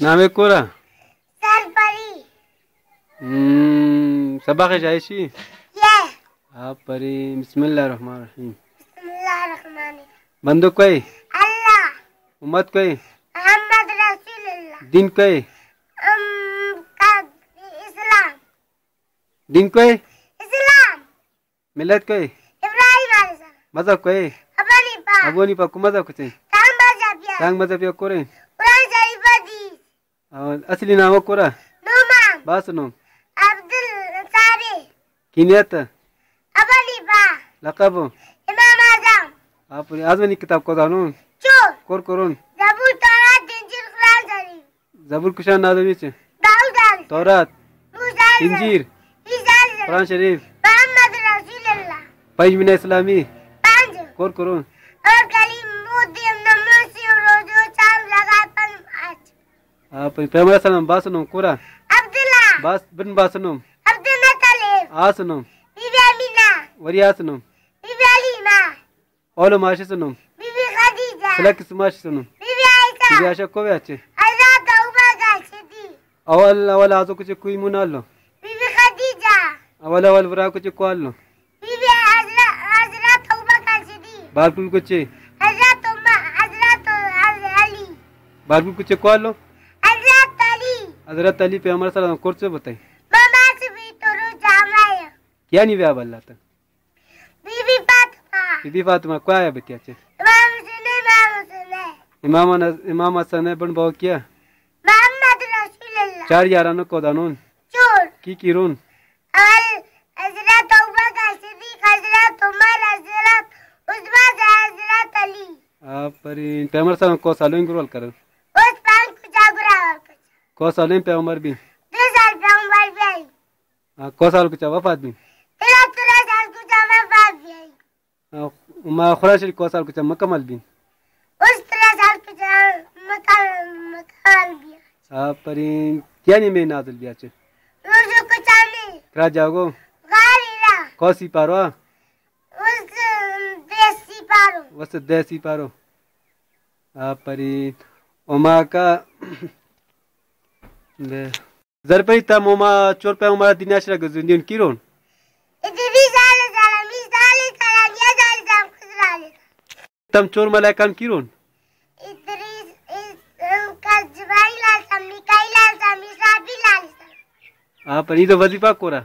नामे कोरा सरपरी सबक जायशी ये आप परी बिस्मिल्लाहिर्रहमानिर्रहीम बिस्मिल्लाहिर्रहमानिर्रहीम बंदूक कोई अल्लाह उम्मत कोई मोहम्मद रसूलुल्लाह दिन कोई का इस्लाम दिन कोई इस्लाम मिलत कोई इब्राहिम अलैहिस्सलाम मजहब कोई अपनी पा अबोनी पा मजहब कुछ तांग मजहब या कोरे कुरान शरीफ हदीस और असली नाम कोरा नुमान बासनो अब्दुल सारे किनियत अपनी पा लकब इमाम आजम आप आजमनी किताब को दानो चोर कोर कोरोन जबूर तौरात इंजील कुरान शरीफ जबूर कुशान नादवी चे दाऊद तौरात मूसा इंजीर ईसा कुरान शरीफ मोहम्मद रसूलुल्लाह पैजमिना इस्लामी पांच कोर कोरोन और कलीम मुद्दीम नमसी रोजो चाम लगा पन आज आप पैगंबर सल्लम बासनो कोरा अब्दुल्ला बास बिन बासनो अब्दुल मुत्तलिब आसनो बीबी अमीना वरियासनो बीबी हलीमा ओलो माशिसनो बीबी खदीजा सलक स्माशिसनो बीबी आयशा बीबी आशा को आचे हजरत अबू बकर अवल आजो कुछ कोई मुनालो बीबी खदीजा अवल वरा कुछ कोआलो बीबी हजरत अबू बकर सिद्दीक बारकुल कुछ हजरत अली बारकुल कुछ कोआलो हजरत अली हजरत अली पैगंबर सल्लम कोर्से बताई मामा से भी तो जामाया क्या नहीं व्या बल्ला था बीबी फातिमा बीबी फातिमा को आया बतिया चे इमाम हुसैन इमाम हसन ने बन बाव किया मोहम्मद रसूलुल्लाह चार यारानो को दानोन चोर की किरोन अल हजरत अबू बकर सिद्दीक हजरत उमर हजरत उस्मान हजरत अली आप परी पैगंबर सल्लम को सालों गुरल कर उस पान को जागरा को सालों पैगंबर भी 2 साल पैगंबर भी आई को साल कुछ वफात भी 13 साल को जमा बाप भी आई मा खुराश को साल कुछ मुकम्मल भी उस 13 साल को मकाल भी आप परी क्या नहीं में नाजुल बिया चे रोजो को चाने करा जाओगो गारीरा कौसी पारो उस देसी पारो वस देसी पारो आप परी ओमा का जरपई तम ओमा चोर पे ओमा दिनाशरा गजुंदिन किरोन इतनी साल सलामी साल कलाम या साल जाम खुदराले तम चोर मलाइकान किरोन इतनी का जबाइल आसम मिकाइल आसम इसाबिल आसम आप परी तो वजीफा कोरा